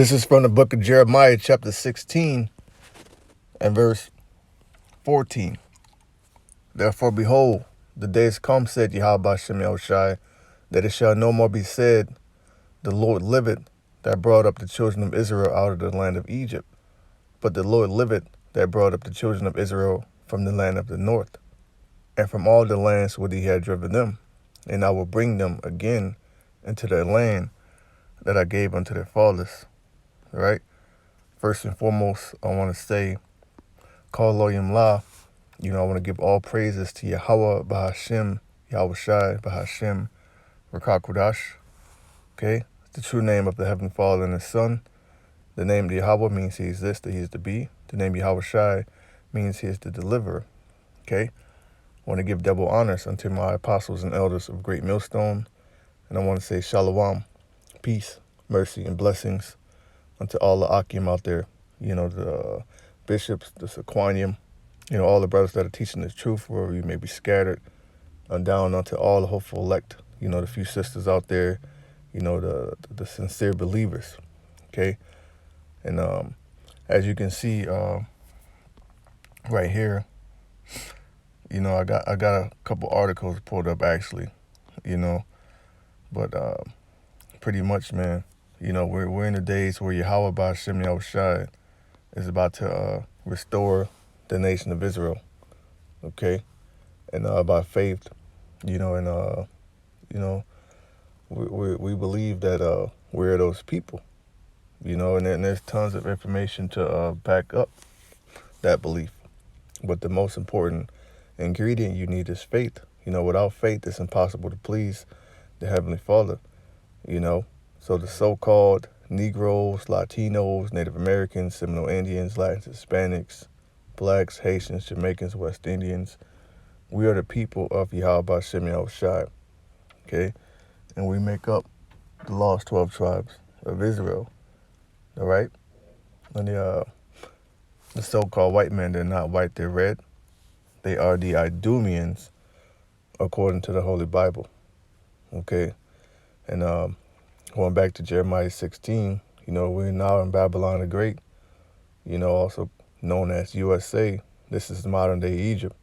This is from the book of Jeremiah, chapter 16, and verse 14. Therefore, behold, the days come, said Yahweh Shem Yahushai, that it shall no more be said, the Lord liveth, that brought up the children of Israel out of the land of Egypt. But the Lord liveth, that brought up the children of Israel from the land of the north, and from all the lands where he had driven them. And I will bring them again into their land that I gave unto their fathers. All right? First and foremost, I want to say, Call Loyim La. I want to give all praises to Yahweh, Bahashem, Yahushai, Bahashem, Rakakudash. Okay? The true name of the Heavenly Father and His Son. The name Yahweh means He exists, that He is to be. The name Yahushai means He is the deliverer. Okay? I want to give double honors unto my apostles and elders of Great Millstone. And I want to say Shalom, peace, mercy, and blessings unto all the Akim out there. The bishops, the Sequanium, all the brothers that are teaching the truth, wherever you may be scattered, and down unto all the hopeful elect, the few sisters out there, the sincere believers, okay? And as you can see right here, I got a couple articles pulled up actually, but pretty much, man, we're in the days where Yahweh Ba'Shem Yahushai is about to restore the nation of Israel, okay? And by faith, and we believe that we're those people, and there's tons of information to back up that belief. But the most important ingredient you need is faith. Without faith, it's impossible to please the Heavenly Father, So the so-called Negroes, Latinos, Native Americans, Seminole Indians, Latins, Hispanics, Blacks, Haitians, Jamaicans, West Indians, we are the people of Yahweh Shem Yahushai, okay? And we make up the lost 12 tribes of Israel, all right? And the so-called white men, they're not white, they're red. They are the Idumeans, according to the Holy Bible, okay? And going back to Jeremiah 16, we're now in Babylon the Great, also known as USA. This is modern-day Egypt,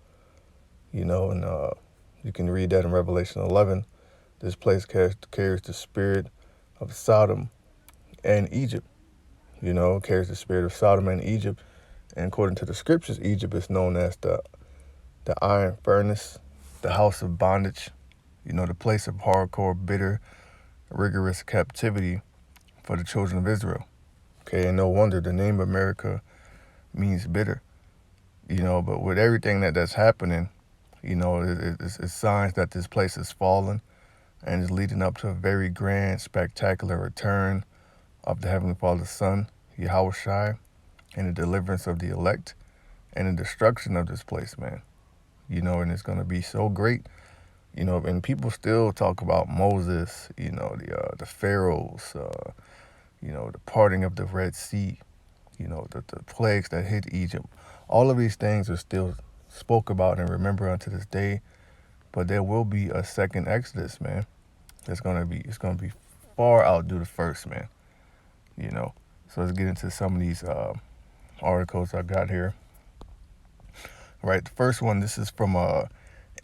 and you can read that in Revelation 11. This place carries the spirit of Sodom and Egypt, carries the spirit of Sodom and Egypt. And according to the scriptures, Egypt is known as the iron furnace, the house of bondage, the place of hardcore, bitter, rigorous captivity for the children of Israel. Okay, and no wonder the name America means bitter, but with everything that's happening, it's signs that this place has fallen and is leading up to a very grand, spectacular return of the Heavenly Father's Son, Yahushai, and the deliverance of the elect and the destruction of this place, man. And it's going to be so great, and people still talk about Moses, the pharaohs, the parting of the Red Sea, the plagues that hit Egypt. All of these things are still spoke about and remembered unto this day, but there will be a second Exodus, man. It's gonna be far outdo the first, man. So let's get into some of these articles I got here. All right, the first one, this is from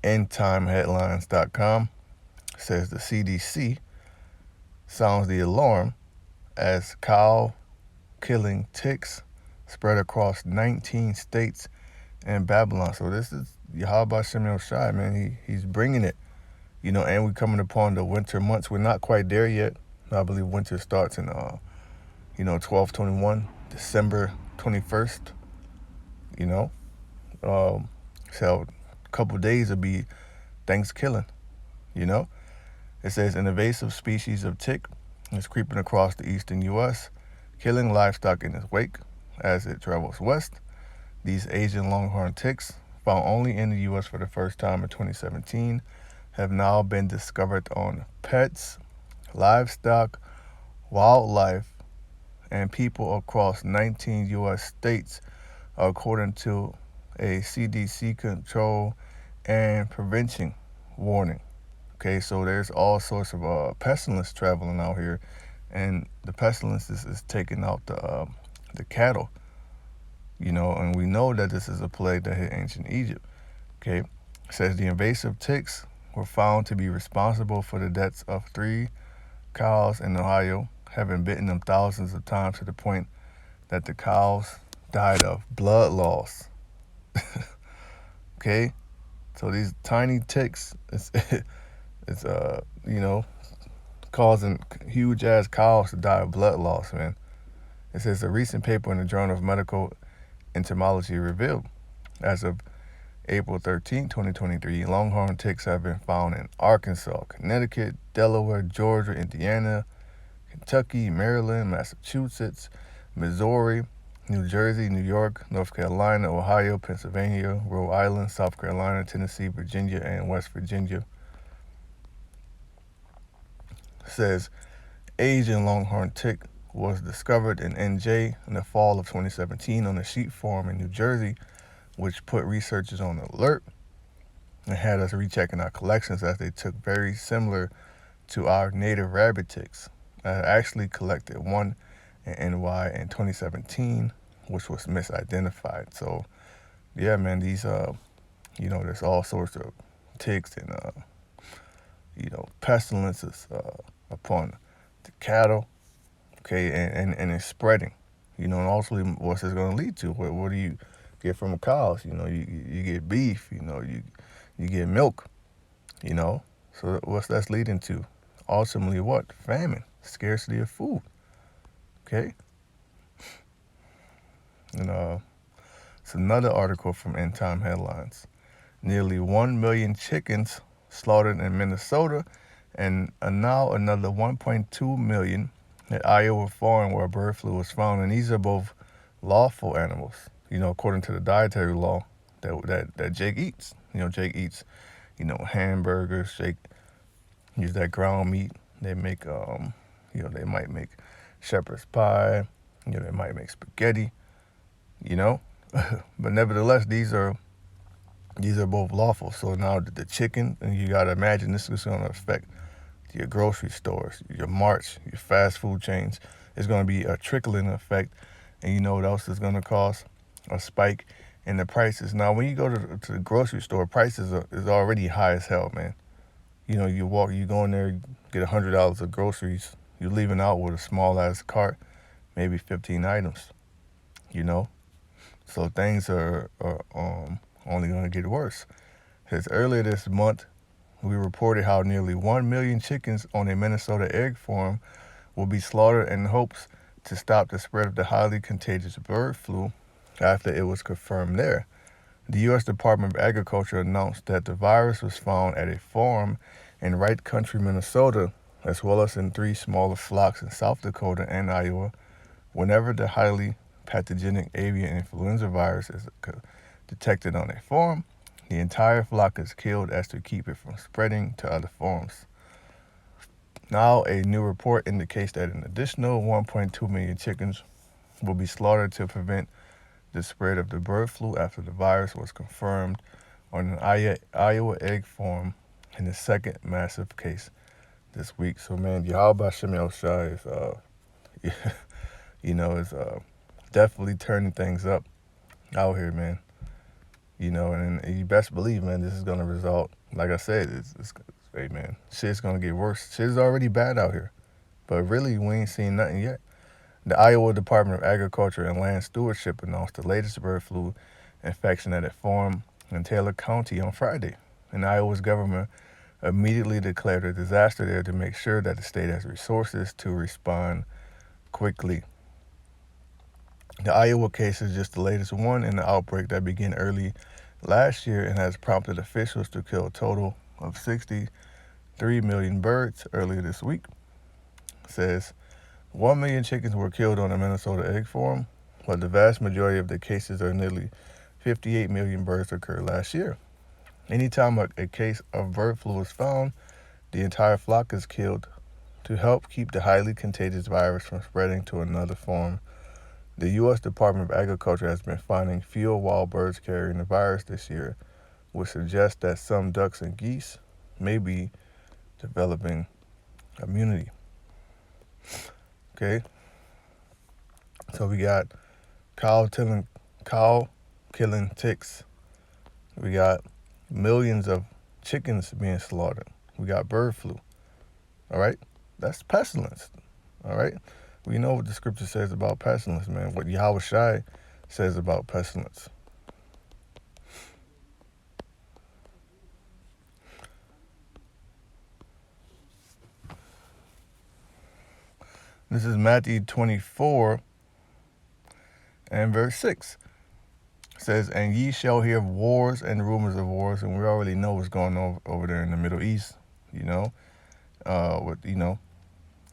endtimeheadlines.com. It says the CDC sounds the alarm as cow-killing ticks spread across 19 states and Babylon. So this is Yahweh Shem Yahushai, man. He's bringing it, and we're coming upon the winter months. We're not quite there yet. I believe winter starts in 12/21, December 21st. So a couple days will be Thanksgiving. It says an invasive species of tick is creeping across the eastern U.S., killing livestock in its wake as it travels west. These Asian longhorn ticks, found only in the U.S. for the first time in 2017, have now been discovered on pets, livestock, wildlife, and people across 19 U.S. states, according to a CDC control and prevention warning. Okay, so there's all sorts of pestilence traveling out here, and the pestilence is taking out the cattle. And we know that this is a plague that hit ancient Egypt. Okay, it says the invasive ticks were found to be responsible for the deaths of 3 cows in Ohio, having bitten them thousands of times to the point that the cows died of blood loss. Okay, so these tiny ticks, it's causing huge ass cows to die of blood loss, man. It says a recent paper in the Journal of Medical Entomology revealed, as of April 13, 2023, longhorn ticks have been found in Arkansas, Connecticut, Delaware, Georgia, Indiana, Kentucky, Maryland, Massachusetts, Missouri, New Jersey, New York, North Carolina, Ohio, Pennsylvania, Rhode Island, South Carolina, Tennessee, Virginia, and West Virginia. It says Asian longhorn tick was discovered in NJ in the fall of 2017 on a sheep farm in New Jersey, which put researchers on alert and had us rechecking our collections as they took very similar to our native rabbit ticks. I actually collected one in NY in 2017, which was misidentified. So, yeah, man, these, there's all sorts of ticks and, pestilences upon the cattle, okay, and it's spreading, and also what's this going to lead to? What do you get from cows? You get beef, you get milk, so what's that's leading to? Ultimately, what? Famine, scarcity of food, okay? And it's another article from End Time Headlines. Nearly 1 million chickens slaughtered in Minnesota, and now another 1.2 million at Iowa farm where bird flu was found. And these are both lawful animals, according to the dietary law that Jake eats. Jake eats, hamburgers. Jake use that ground meat. They make, they might make shepherd's pie. They might make spaghetti. But nevertheless, these are both lawful. So now the chicken, and you gotta imagine this is gonna affect your grocery stores, your marts, your fast food chains. It's gonna be a trickling effect, and you know what else is gonna cause? A spike in the prices. Now, when you go to the grocery store, prices is already high as hell, man. You go in there, you get $100 of groceries. You're leaving out with a small ass cart, maybe 15 items. So things are only going to get worse. Because earlier this month, we reported how nearly 1 million chickens on a Minnesota egg farm will be slaughtered in hopes to stop the spread of the highly contagious bird flu after it was confirmed there. The U.S. Department of Agriculture announced that the virus was found at a farm in Wright Country, Minnesota, as well as in 3 smaller flocks in South Dakota and Iowa. Whenever the highly pathogenic avian influenza virus is detected on a farm, the entire flock is killed as to keep it from spreading to other farms. Now, a new report indicates that an additional 1.2 million chickens will be slaughtered to prevent the spread of the bird flu after the virus was confirmed on an Iowa egg farm in the second massive case this week. So, man, Yahweh Shem Shai is, is definitely turning things up out here, man. And you best believe, man, this is going to result, like I said, hey, man, shit's going to get worse. Shit's already bad out here. But really, we ain't seen nothing yet. The Iowa Department of Agriculture and Land Stewardship announced the latest bird flu infection at a farm in Taylor County on Friday. And Iowa's government immediately declared a disaster there to make sure that the state has resources to respond quickly. The Iowa case is just the latest one in the outbreak that began early last year and has prompted officials to kill a total of 63 million birds earlier this week. It says 1 million chickens were killed on a Minnesota egg farm, but the vast majority of the cases are nearly 58 million birds occurred last year. Anytime a case of bird flu is found, the entire flock is killed to help keep the highly contagious virus from spreading to another farm. The U.S. Department of Agriculture has been finding fewer wild birds carrying the virus this year, which suggests that some ducks and geese may be developing immunity. Okay, so we got cow killing, cow killing ticks. We got millions of chickens being slaughtered. We got bird flu. All right, that's pestilence. All right, we know what the scripture says about pestilence, man. What Yahweh Shai says about pestilence. This is Matthew 24 and verse 6. It says, and ye shall hear of wars and rumors of wars, and we already know what's going on over there in the Middle East, with, the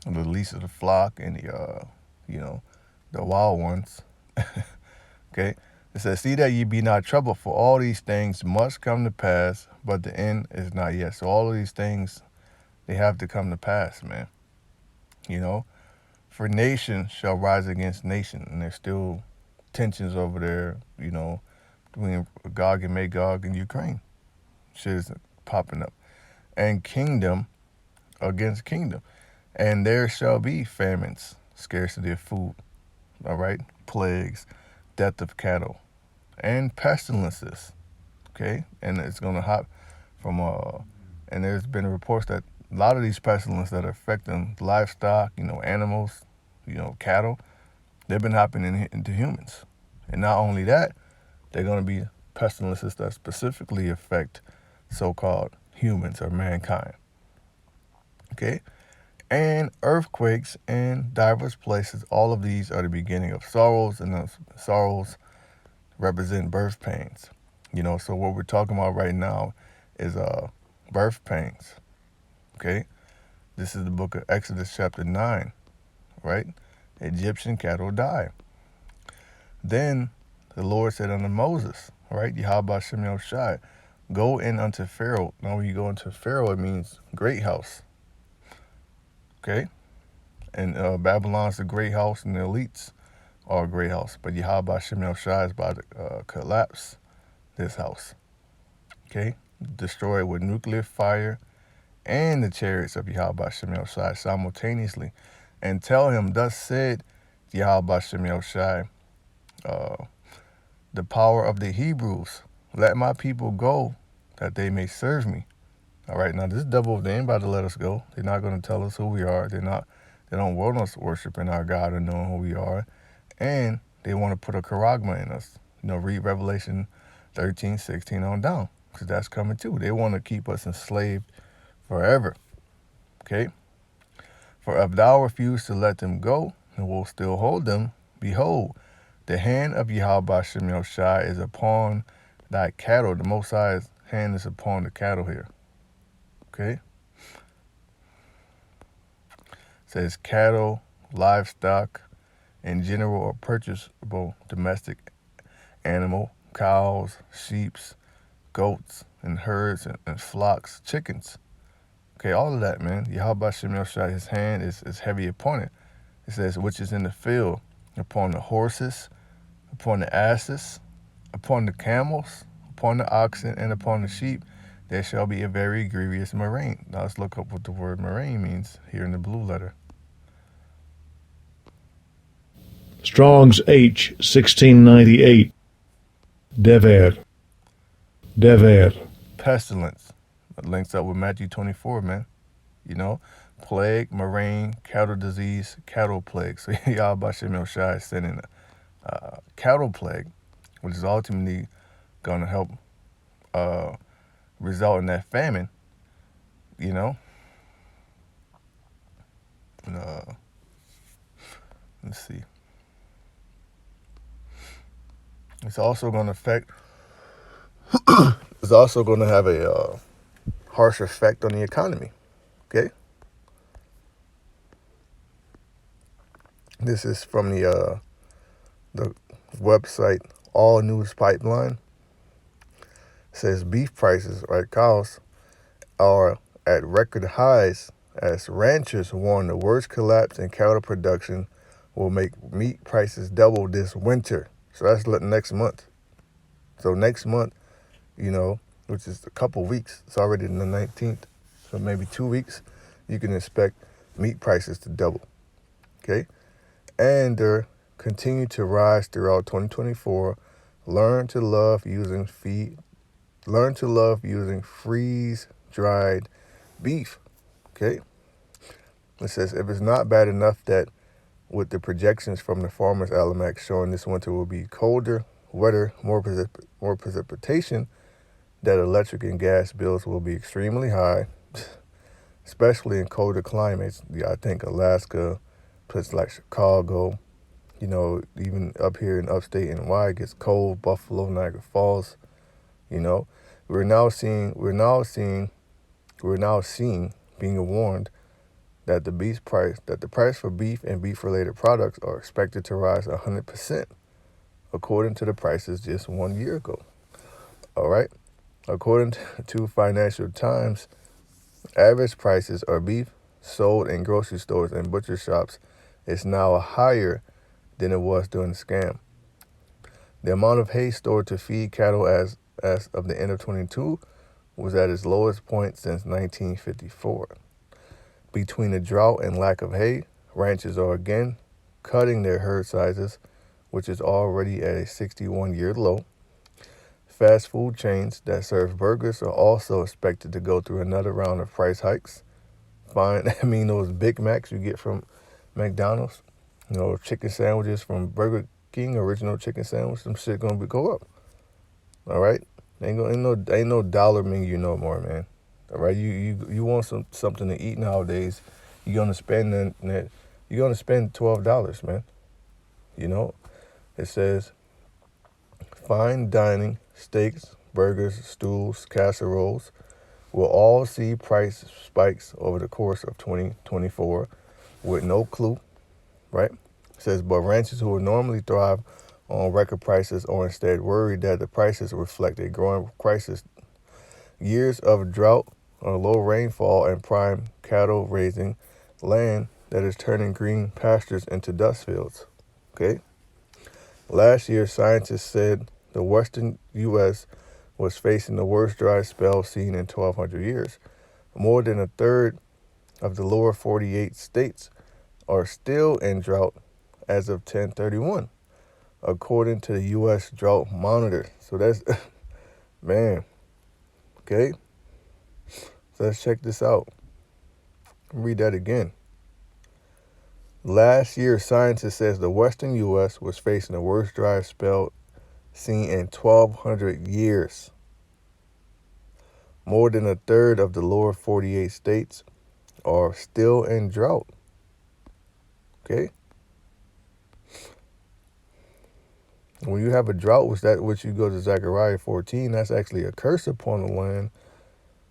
least of the flock and the wild ones. Okay? It says, see that ye be not troubled, for all these things must come to pass, but the end is not yet. So all of these things, they have to come to pass, man. For nation shall rise against nation, and there's still tensions over there, between Gog and Magog and Ukraine. Shit is popping up. And kingdom against kingdom. And there shall be famines, scarcity of food, all right? Plagues, death of cattle, and pestilences, okay? And it's going to hop from, and there's been reports that a lot of these pestilences that are affecting livestock, animals, cattle, they've been hopping into humans. And not only that, they're going to be pestilences that specifically affect so-called humans or mankind. Okay? And earthquakes in diverse places. All of these are the beginning of sorrows, and those sorrows represent birth pains. So what we're talking about right now is birth pains. Okay? This is the book of Exodus chapter 9, right? Egyptian cattle die. Then the Lord said unto Moses, right? Yahweh Shem Shai, go in unto Pharaoh. Now when you go into Pharaoh, it means great house. Okay? And Babylon's the great house, and the elites are a great house. But Yahweh Shem Shai is about to collapse this house. Okay? Destroy it with nuclear fire and the chariots of Yahweh Shem Shai simultaneously. And tell him, thus said Yahweh Shem Shai, the power of the Hebrews, let my people go that they may serve me. All right, now this devil, they ain't about to let us go. They're not going to tell us who we are. They don't want us worshiping our God and knowing who we are. And they want to put a charagma in us. Read Revelation 13, 16 on down, because that's coming too. They want to keep us enslaved forever. Okay? For if thou refuse to let them go, and will still hold them, behold, the hand of Yahweh Shem Shai is upon thy cattle. The Most High's hand is upon the cattle here. Okay? It says cattle, livestock, in general, or purchasable domestic animal, cows, sheep, goats, and herds, and flocks, chickens. Okay, all of that, man. Yahweh Shem Shai, his hand is heavy upon it. It says, which is in the field, upon the horses, upon the asses, upon the camels, upon the oxen, and upon the sheep, there shall be a very grievous murrain. Now let's look up what the word murrain means here in the blue letter. Strong's H 1698. Dever. Pestilence. It links up with Matthew 24, man. Plague, murrain, cattle disease, cattle plague. So Yahweh Shem Shai is sending a cattle plague, which is ultimately going to help result in that famine. Let's see. It's also going to affect. It's also going to have a harsh effect on the economy. Okay. This is from the website All News Pipeline. It says beef prices, right, cows, are at record highs as ranchers warn the worst collapse in cattle production will make meat prices double this winter. So that's next month. So next month, which is a couple weeks, it's already the 19th, so maybe 2 weeks, you can expect meat prices to double. Okay, and they're continue to rise throughout 2024. Learn to love using feed. Learn to love using freeze dried beef. Okay, it says if it's not bad enough that with the projections from the Farmer's Almanac showing this winter will be colder, wetter, more precipitation, that electric and gas bills will be extremely high, especially in colder climates. Yeah, I think Alaska, places like Chicago, even up here in upstate NY, it gets cold. Buffalo, Niagara Falls. You know, we're now seeing, being warned that the price for beef and beef-related products are expected to rise 100%, according to the prices just 1 year ago. All right, according to Financial Times, average prices of beef sold in grocery stores and butcher shops is now higher than it was during the scam. The amount of hay stored to feed cattle as of the end of 22 was at its lowest point since 1954. Between the drought and lack of hay, ranchers are again cutting their herd sizes, which is already at a 61-year low. Fast food chains that serve burgers are also expected to go through another round of price hikes. Those Big Macs you get from McDonald's, chicken sandwiches from Burger King, original chicken sandwich, some shit gonna go up. All right, ain't no dollar menu no more, man. All right, you want something to eat nowadays, you're gonna spend $12, man. It says fine dining, steaks, burgers, stools, casseroles will all see price spikes over the course of 2024 with no clue, right? It says, but ranchers who would normally thrive on record prices are instead worried that the prices reflect a growing crisis. Years of drought or low rainfall and prime cattle raising land that is turning green pastures into dust fields. Okay? Last year, scientists said the western U.S. was facing the worst dry spell seen in 1,200 years. More than a third of the lower 48 states are still in drought as of 10/31, according to the U.S. Drought Monitor. So that's, man, okay? So let's check this out. Read that again. Last year, scientists says the western U.S. was facing the worst dry spell seen in 1,200 years. More than a third of the lower 48 states are still in drought. Okay? When you have a drought, which you go to Zechariah 14, that's actually a curse upon the land.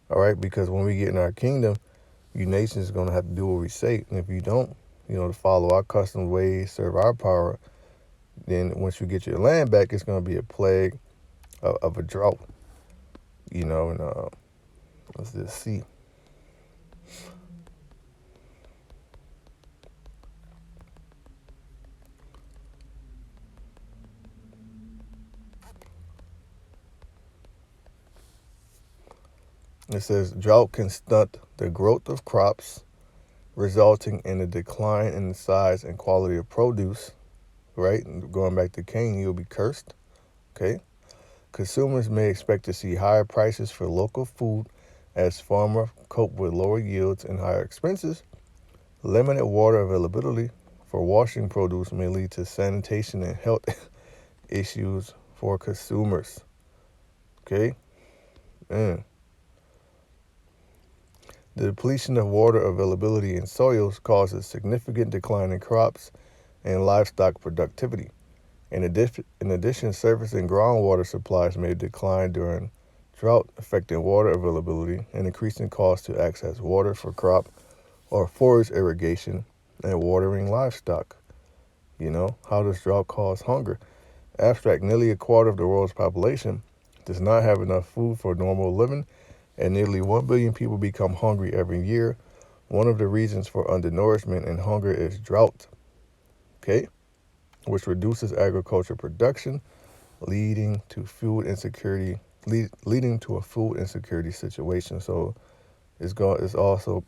All right? Because when we get in our kingdom, you nations are going to have to do what we say. And if you don't, to follow our custom ways, serve our power, then once you get your land back, it's going to be a plague of a drought. And let's just see. It says drought can stunt the growth of crops, resulting in a decline in the size and quality of produce. Right? And going back to Cain, you'll be cursed. Okay? Consumers may expect to see higher prices for local food as farmers cope with lower yields and higher expenses. Limited water availability for washing produce may lead to sanitation and health issues for consumers. Okay? The depletion of water availability in soils causes significant decline in crops and livestock productivity. In addition, surface and groundwater supplies may decline during drought, affecting water availability and increasing costs to access water for crop or forage irrigation and watering livestock. How does drought cause hunger? Abstract, nearly a quarter of the world's population does not have enough food for normal living, and nearly 1 billion people become hungry every year. One of the reasons for undernourishment and hunger is drought, okay, which reduces agriculture production, leading to a food insecurity situation. So it's also,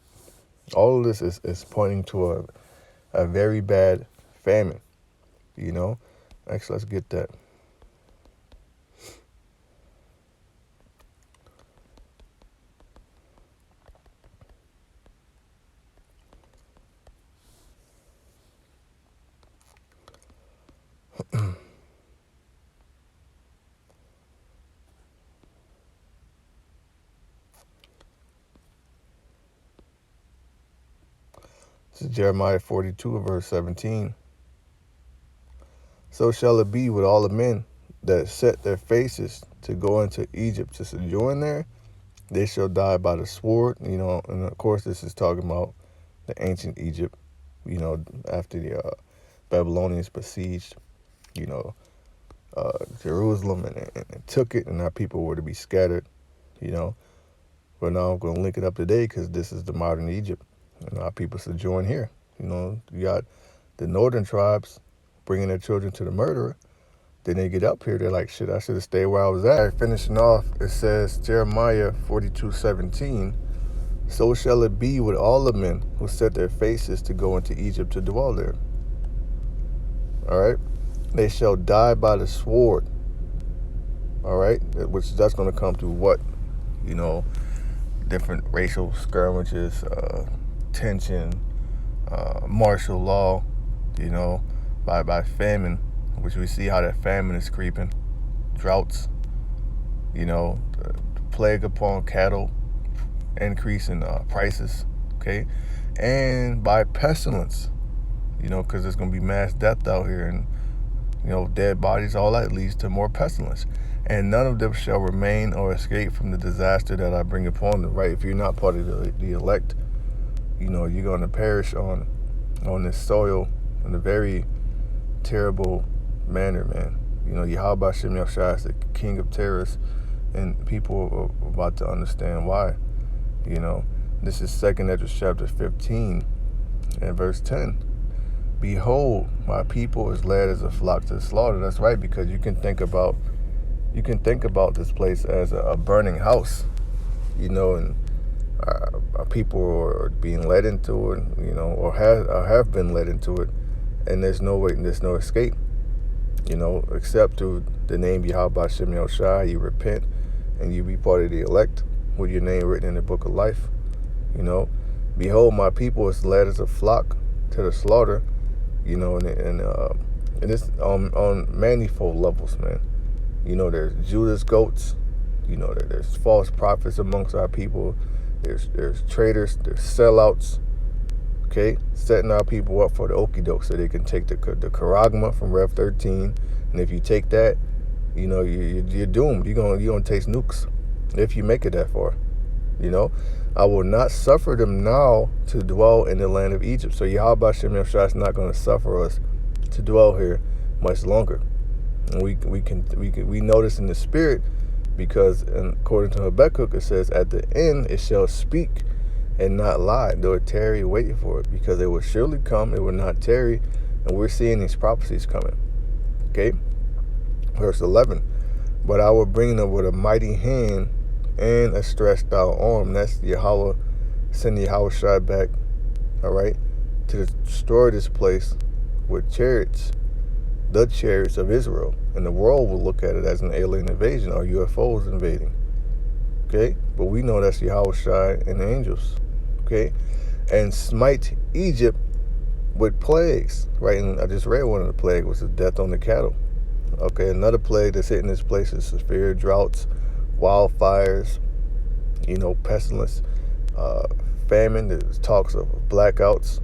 all of this is pointing to a very bad famine. You know, actually, let's get that. This is Jeremiah 42, verse 17. So shall it be with all the men that set their faces to go into Egypt to sojourn there. They shall die by the sword. And of course, this is talking about the ancient Egypt, after the Babylonians besieged, you know, Jerusalem and took it, and our people were to be scattered, you know. But now I'm going to link it up today because this is the modern Egypt, and our people sojourn here. You got the northern tribes bringing their children to the murderer. Then they get up here, they're like, shit, I should have stayed where I was at. All right, finishing off, it says, Jeremiah 42:17, so shall it be with all the men who set their faces to go into Egypt to dwell there. All right? They shall die by the sword. All right? Which that's going to come through what? Different racial skirmishes, tension, martial law, by famine, which we see how that famine is creeping, droughts, the plague upon cattle, increase in prices, okay, and by pestilence, because there's going to be mass death out here, and dead bodies, all that leads to more pestilence. And none of them shall remain or escape from the disaster that I bring upon them, right? If you're not part of the elect, you're going to perish on this soil in a very terrible manner, man. Yahweh Shem Yahshua is the king of terrorists, and people are about to understand why. This is 2 Ezra chapter 15 and verse 10. Behold, my people is led as a flock to the slaughter. That's right, because you can think about this place as a burning house, and our people are being led into it, or have been led into it, and there's no way, there's no escape, except through the name Yahweh Shem Yoshai. You repent and you be part of the elect with your name written in the book of life. Behold, my people is led as a flock to the slaughter. And it's on manifold levels, man. There's Judas goats. There's false prophets amongst our people. There's traitors. There's sellouts. Okay, setting our people up for the okie doke so they can take the charagma from Rev 13, and if you take that, you're doomed. You're gonna taste nukes if you make it that far. I will not suffer them now to dwell in the land of Egypt. So Yahweh Shem Yahshua is not going to suffer us to dwell here much longer. And we notice in the spirit, because according to Habakkuk, it says, at the end it shall speak and not lie, though it tarry, wait for it, because it will surely come, it will not tarry. And we're seeing these prophecies coming. Okay, verse 11. But I will bring them with a mighty hand and a stretched out arm. That's Yahweh, send Yahweh Shai back, all right, to destroy this place with chariots, the chariots of Israel. And the world will look at it as an alien invasion or UFOs invading. Okay, but we know that's Yahweh Shai and the angels. Okay, and smite Egypt with plagues, right? And I just read one of the plagues was the death on the cattle. Okay, another plague that's hitting this place is severe droughts, wildfires, pestilence, famine. There's talks of blackouts,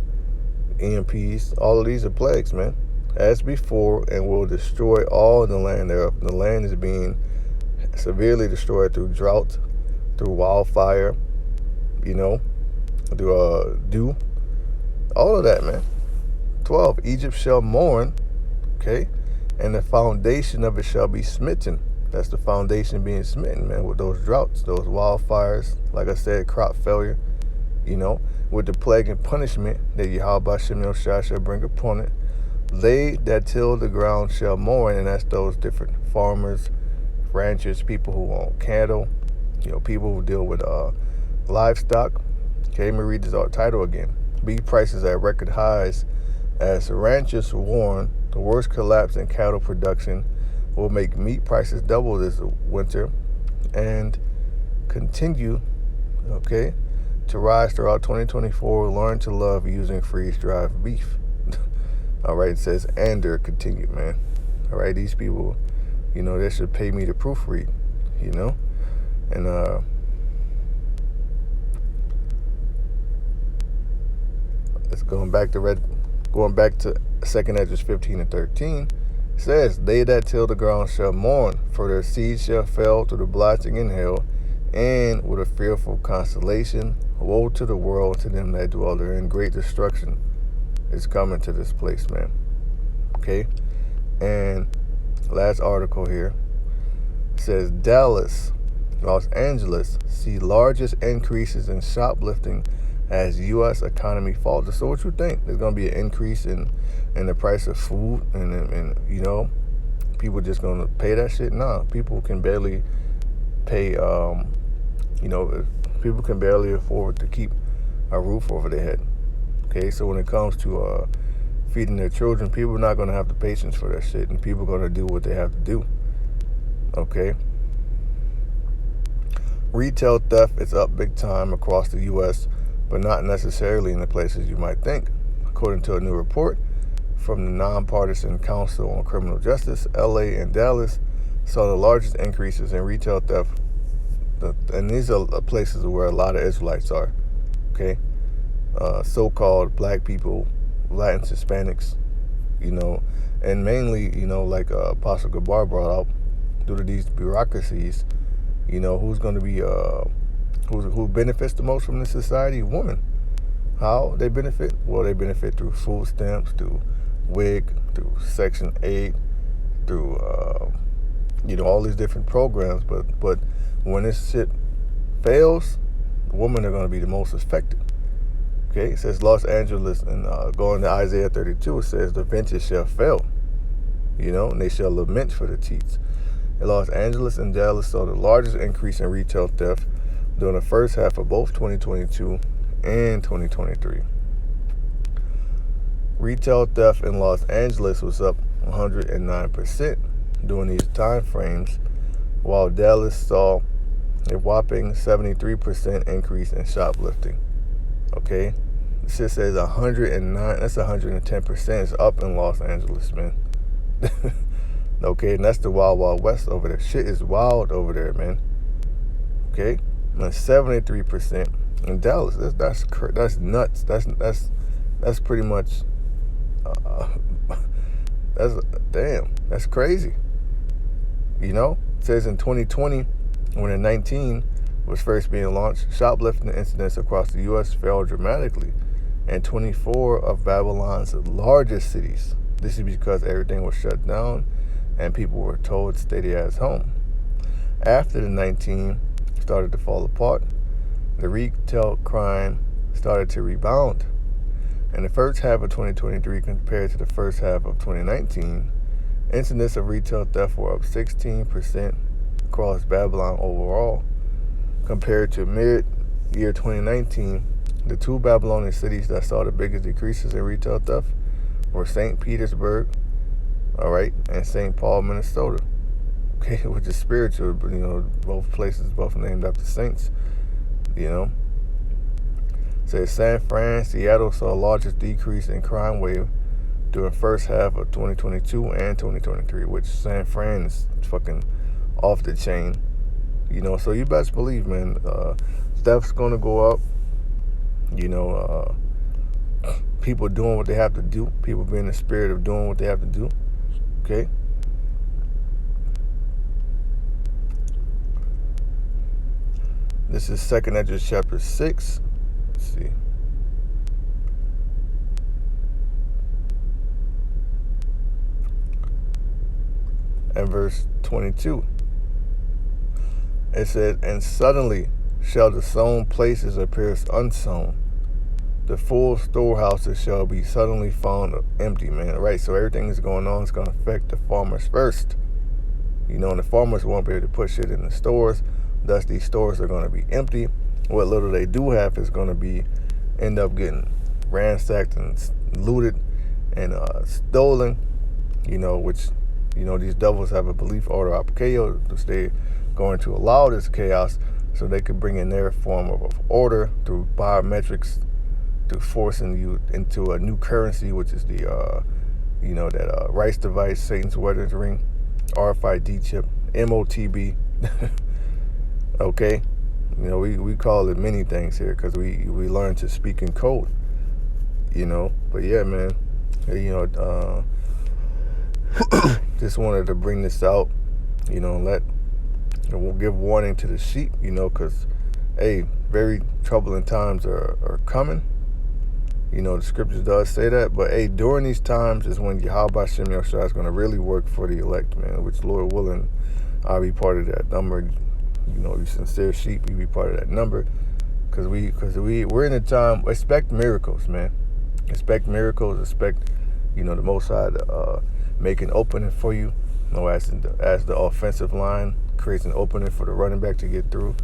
EMPs. All of these are plagues, man, as before, and will destroy all the land thereof. The land is being severely destroyed through drought, through wildfire, through dew, all of that, man. 12, Egypt shall mourn, okay, and the foundation of it shall be smitten. That's the foundation being smitten, man, with those droughts, those wildfires, like I said, crop failure, with the plague and punishment that Yahweh Shem Yoshai shall bring upon it. They that till the ground shall mourn, and that's those different farmers, ranchers, people who own cattle, people who deal with livestock. Okay, let me read this title again. Beef prices at record highs As ranchers warn, the worst collapse in cattle production will make meat prices double this winter and continue, okay, to rise throughout 2024. Learn to love using freeze-dried beef. All right, it says, and they're continued, man. All right, these people, they should pay me to proofread, and it's going back to 2nd Esdras 15 and 13. It says, they that till the ground shall mourn, for their seed shall fail through the blotching in hell, and with a fearful constellation, woe to the world, to them that dwell therein. Great destruction is coming to this place, man. Okay? And last article here says, Dallas, Los Angeles see largest increases in shoplifting as U.S. economy falters. So what you think? There's going to be an increase in the price of food, and people just going to pay that shit? Nah, people can barely pay, people can barely afford to keep a roof over their head. Okay, so when it comes to feeding their children, people are not going to have the patience for that shit, and people are going to do what they have to do. Okay? Retail theft is up big time across the U.S., but not necessarily in the places you might think. According to a new report from the Nonpartisan Council on Criminal Justice, L.A. and Dallas saw the largest increases in retail theft, and these are places where a lot of Israelites are, okay? So-called black people, Latins, Hispanics, and mainly, like Apostle Gabar brought out, due to these bureaucracies, who's going to be, who benefits the most from this society? Women. How they benefit? Well, they benefit through food stamps, through WIC, through Section 8, through, all these different programs. But when this shit fails, women are going to be the most affected. Okay, it says Los Angeles, and going to Isaiah 32, it says the vintage shall fail, and they shall lament for the teats. In Los Angeles and Dallas saw the largest increase in retail theft during the first half of both 2022 and 2023. Retail theft in Los Angeles was up 109% during these time frames, while Dallas saw a whopping 73% increase in shoplifting. Okay? It just says 109, that's 110%. It's up in Los Angeles, man. Okay, and that's the wild, wild west over there. Shit is wild over there, man. Okay? And 73% in Dallas. That's nuts. That's pretty much, that's crazy. It says in 2020, when the 19 was first being launched, shoplifting incidents across the U.S. fell dramatically in 24 of Babylon's largest cities. This is because everything was shut down and people were told to stay their ass home. After the 19 started to fall apart, the retail crime started to rebound. In the first half of 2023 compared to the first half of 2019, incidents of retail theft were up 16% across Babylon overall. Compared to mid-year 2019, the two Babylonian cities that saw the biggest decreases in retail theft were St. Petersburg, all right, and St. Paul, Minnesota, okay, which is spiritual, but, both places, both named after saints, Says San Fran, Seattle saw the largest decrease in crime wave during the first half of 2022 and 2023, which San Fran is fucking off the chain. So you best believe, man, stuff's going to go up. People doing what they have to do. People being in the spirit of doing what they have to do. Okay? This is 2nd Esdras chapter 6. Let's see. And verse 22. It said, and suddenly shall the sown places appear unsown. The full storehouses shall be suddenly found empty, man. Right? So everything that's going on is going to affect the farmers first. And the farmers won't be able to put shit in the stores. Thus, these stores are going to be empty. What little they do have is going to end up getting ransacked and looted. and stolen, which, these devils have a belief order apokeo, which they're going to allow this chaos so they could bring in their form of order through biometrics, through forcing you into a new currency, which is the, that rice device, Satan's wedding ring, RFID chip, MOTB. Okay? We call it many things here because we learn to speak in code, But yeah, man, just wanted to bring this out, we'll give warning to the sheep, because, hey, very troubling times are coming. The scriptures does say that, but hey, during these times is when Yahweh Shem Yahushua is going to really work for the elect, man, which, Lord willing, I'll be part of that number. You sincere sheep, you be part of that number, because we're in a time. Expect miracles, man. Expect miracles. Expect, the Most High to make an opening for you. As the offensive line creates an opening for the running back to get through.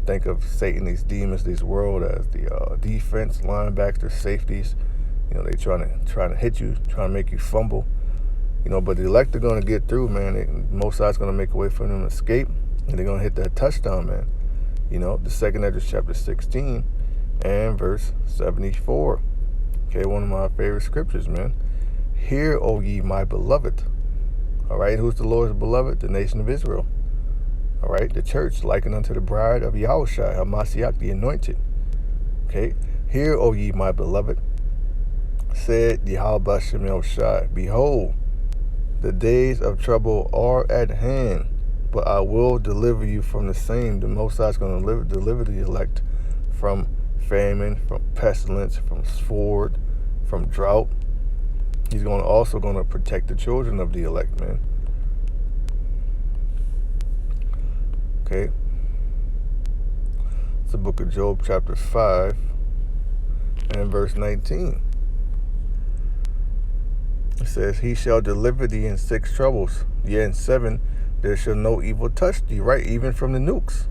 Think of Satan, these demons, these world as the defense, linebackers, safeties. They trying to hit you, trying to make you fumble. But the elect are going to get through, man. Most High's going to make a way for them to escape, and they're going to hit that touchdown, man. The second Esdras chapter 16 and verse 74. Okay, one of my favorite scriptures, man. Hear, O ye my beloved. All right, who's the Lord's beloved? The nation of Israel. All right, the church, likened unto the bride of Yahushua, HaMashiach, the anointed. Okay, hear, O ye my beloved, said Yahweh Shem Yahushua, behold, the days of trouble are at hand, but I will deliver you from the same. The Most High is going to deliver the elect from famine, from pestilence, from sword, from drought. He's also going to protect the children of the elect, man. Okay. It's the book of Job, chapter 5, and verse 19. It says, he shall deliver thee in 6 troubles. Yea, in 7 there shall no evil touch thee, right? Even from the nukes.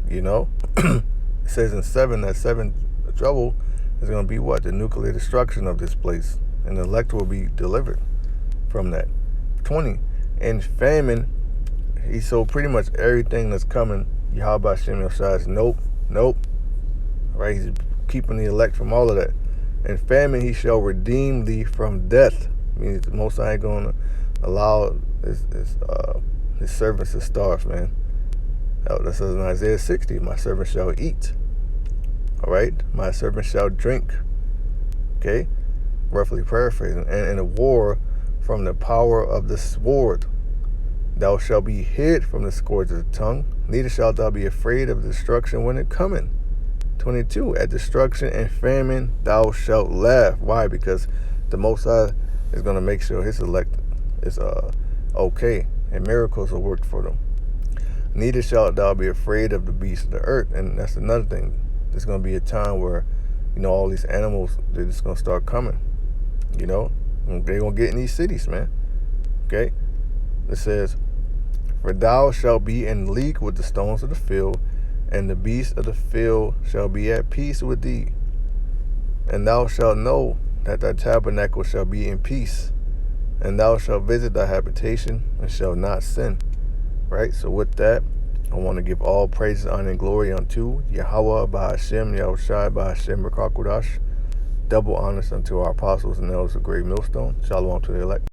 It says in 7, that 7 trouble is going to be what? The nuclear destruction of this place. And the elect will be delivered from that. 20. In famine, so pretty much everything that's coming, Yahweh Shem Yahushua is nope. Right? He's keeping the elect from all of that. In famine, he shall redeem thee from death. Means the Most High ain't going to allow his servants to starve, man. That says in Isaiah 60, my servant shall eat. All right? My servant shall drink. Okay? Roughly paraphrasing. And in a war from the power of the sword, thou shalt be hid from the scourge of the tongue, neither shalt thou be afraid of destruction when it cometh. 22, at destruction and famine thou shalt laugh. Why? Because the Most High is going to make sure his elect is okay, and miracles will work for them. Neither shalt thou be afraid of the beasts of the earth. And that's another thing. There's going to be a time where, all these animals, they're just going to start coming. They're going to get in these cities, man. Okay? It says, for thou shalt be in league with the stones of the field, and the beasts of the field shall be at peace with thee. And thou shalt know that thy tabernacle shall be in peace, and thou shalt visit thy habitation, and shalt not sin. Right? So with that, I want to give all praises, honor, and glory unto Yahweh, Ba'ashem, Yahushai, Ba'ashem, Rakakudash. Double honors unto our apostles and elders of Great Millstone. Shalom to the elect.